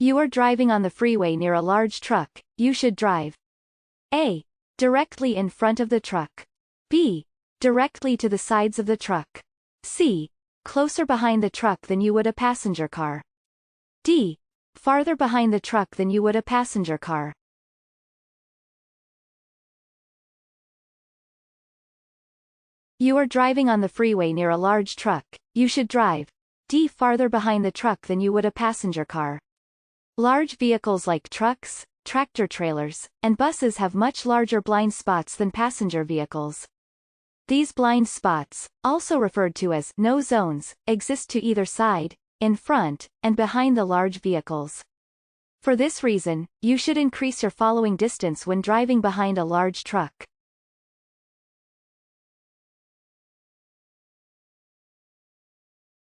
You are driving on the freeway near a large truck. You should drive A. Directly in front of the truck. B. Directly to the sides of the truck. C. Closer behind the truck than you would a passenger car. D. Farther behind the truck than you would a passenger car. You are driving on the freeway near a large truck. You should drive D. Farther behind the truck than you would a passenger car. Large vehicles like trucks, tractor-trailers, and buses have much larger blind spots than passenger vehicles. These blind spots, also referred to as no zones, exist to either side, in front, and behind the large vehicles. For this reason, you should increase your following distance when driving behind a large truck.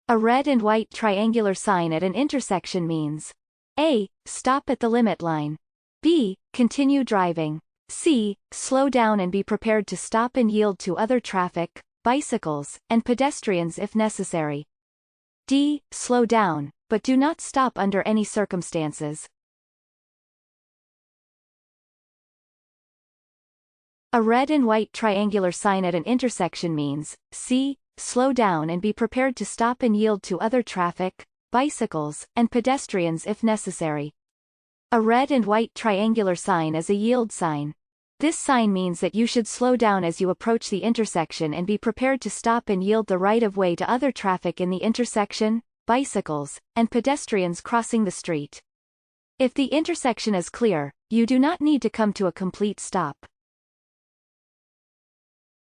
A red and white triangular sign at an intersection means A. Stop at the limit line. B. Continue driving. C. Slow down and be prepared to stop and yield to other traffic, bicycles, and pedestrians if necessary. D. Slow down, but do not stop under any circumstances. A red and white triangular sign at an intersection means C. Slow down and be prepared to stop and yield to other traffic, bicycles, and pedestrians if necessary. A red and white triangular sign is a yield sign. This sign means that you should slow down as you approach the intersection and be prepared to stop and yield the right-of-way to other traffic in the intersection, bicycles, and pedestrians crossing the street. If the intersection is clear, you do not need to come to a complete stop.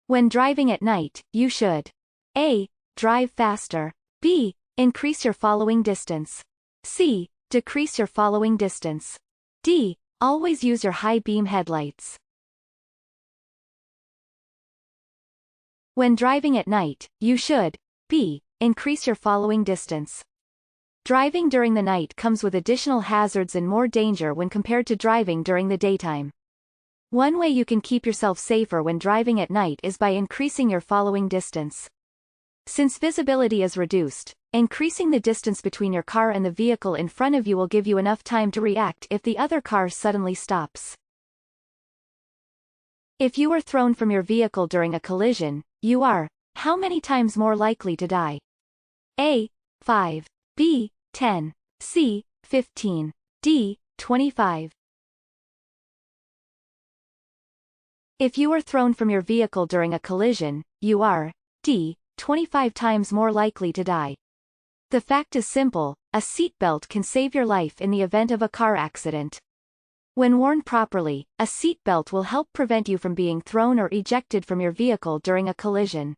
When driving at night, you should A. Drive faster. B. Increase your following distance. C. Decrease your following distance. D. Always use your high beam headlights. When driving at night, you should B. Increase your following distance. Driving during the night comes with additional hazards and more danger when compared to driving during the daytime. One way you can keep yourself safer when driving at night is by increasing your following distance. Since visibility is reduced, increasing the distance between your car and the vehicle in front of you will give you enough time to react if the other car suddenly stops. If you were thrown from your vehicle during a collision, you are how many times more likely to die? A. 5. B. 10. C. 15. D. 25. If you were thrown from your vehicle during a collision, you are D. 25 times more likely to die. The fact is simple: a seatbelt can save your life in the event of a car accident. When worn properly, a seatbelt will help prevent you from being thrown or ejected from your vehicle during a collision.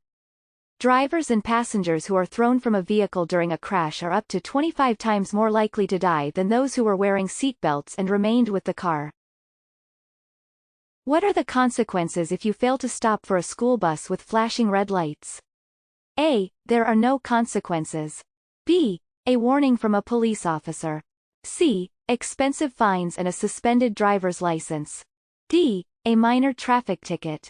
Drivers and passengers who are thrown from a vehicle during a crash are up to 25 times more likely to die than those who were wearing seatbelts and remained with the car. What are the consequences if you fail to stop for a school bus with flashing red lights? A. There are no consequences. B. A warning from a police officer. C. Expensive fines and a suspended driver's license. D. A minor traffic ticket.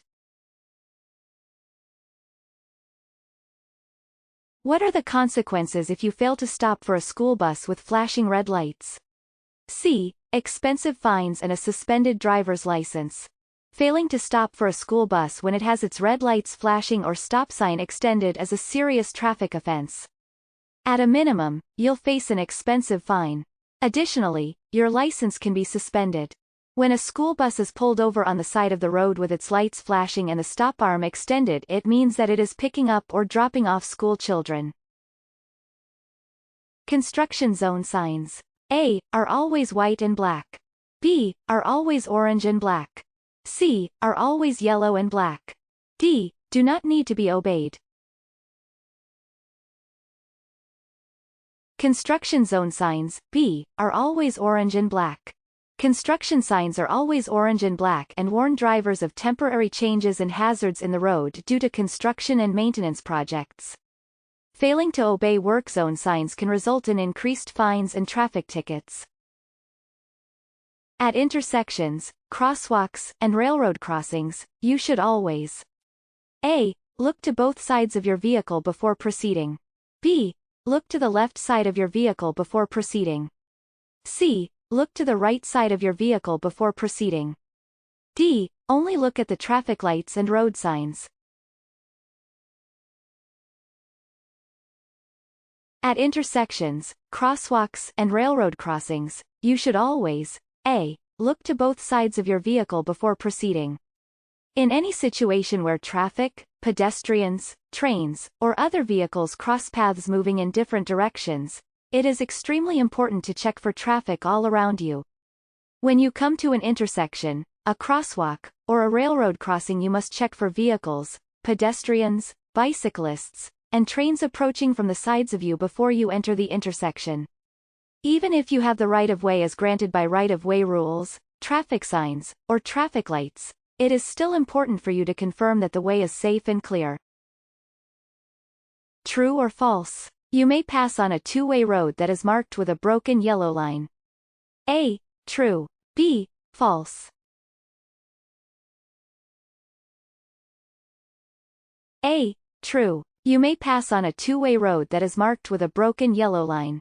What are the consequences if you fail to stop for a school bus with flashing red lights? C. Expensive fines and a suspended driver's license. Failing to stop for a school bus when it has its red lights flashing or stop sign extended is a serious traffic offense. At a minimum, you'll face an expensive fine. Additionally, your license can be suspended. When a school bus is pulled over on the side of the road with its lights flashing and the stop arm extended, it means that it is picking up or dropping off school children. Construction zone signs. A. Are always white and black. B. Are always orange and black. C. Are always yellow and black. D. Do not need to be obeyed. Construction zone signs, B. Are always orange and black. Construction signs are always orange and black and warn drivers of temporary changes and hazards in the road due to construction and maintenance projects. Failing to obey work zone signs can result in increased fines and traffic tickets. At intersections, crosswalks, and railroad crossings, you should always A. Look to both sides of your vehicle before proceeding. B. Look to the left side of your vehicle before proceeding. C. Look to the right side of your vehicle before proceeding. D. Only look at the traffic lights and road signs. At intersections, crosswalks, and railroad crossings, you should always A. Look to both sides of your vehicle before proceeding. In any situation where traffic, pedestrians, trains, or other vehicles cross paths moving in different directions, it is extremely important to check for traffic all around you. When you come to an intersection, a crosswalk, or a railroad crossing, you must check for vehicles, pedestrians, bicyclists, and trains approaching from the sides of you before you enter the intersection. Even if you have the right-of-way as granted by right-of-way rules, traffic signs, or traffic lights, it is still important for you to confirm that the way is safe and clear. True or false? You may pass on a two-way road that is marked with a broken yellow line. A. True. B. False. A. True. You may pass on a two-way road that is marked with a broken yellow line.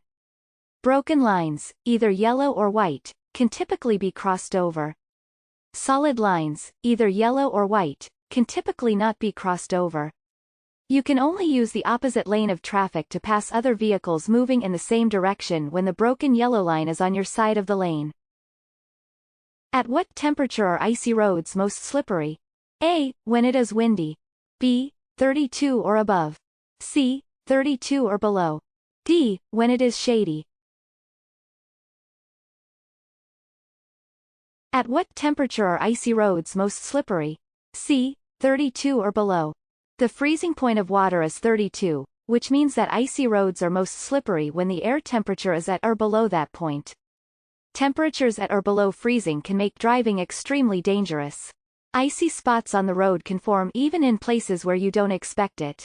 Broken lines, either yellow or white, can typically be crossed over. Solid lines, either yellow or white, can typically not be crossed over. You can only use the opposite lane of traffic to pass other vehicles moving in the same direction when the broken yellow line is on your side of the lane. At what temperature are icy roads most slippery? A. When it is windy. B. 32 or above. C. 32 or below. D. When it is shady. At what temperature are icy roads most slippery? C. 32 or below. The freezing point of water is 32, which means that icy roads are most slippery when the air temperature is at or below that point. Temperatures at or below freezing can make driving extremely dangerous. Icy spots on the road can form even in places where you don't expect it.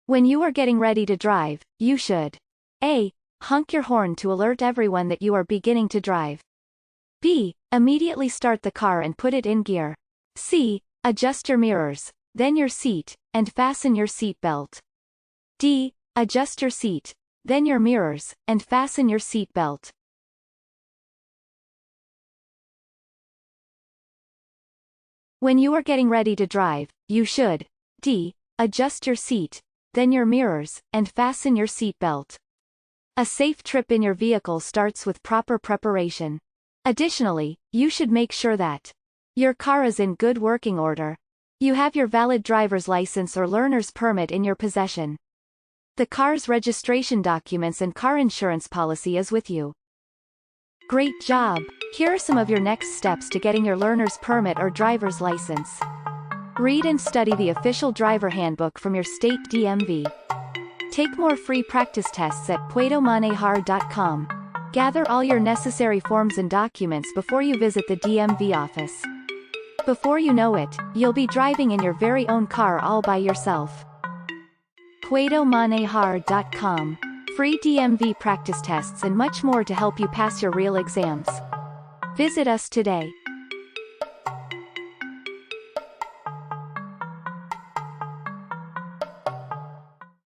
When you are getting ready to drive, you should A. Honk your horn to alert everyone that you are beginning to drive. B. Immediately start the car and put it in gear. C. Adjust your mirrors, then your seat, and fasten your seat belt. D. Adjust your seat, then your mirrors, and fasten your seat belt. When you are getting ready to drive, you should D. Adjust your seat, then your mirrors, and fasten your seat belt. A safe trip in your vehicle starts with proper preparation. Additionally, you should make sure that your car is in good working order. You have your valid driver's license or learner's permit in your possession. The car's registration documents and car insurance policy is with you. Great job! Here are some of your next steps to getting your learner's permit or driver's license. Read and study the official driver handbook from your state DMV. Take more free practice tests at puedomanejar.com. Gather all your necessary forms and documents before you visit the DMV office. Before you know it, you'll be driving in your very own car all by yourself. puedomanejar.com. Free DMV practice tests and much more to help you pass your real exams. Visit us today.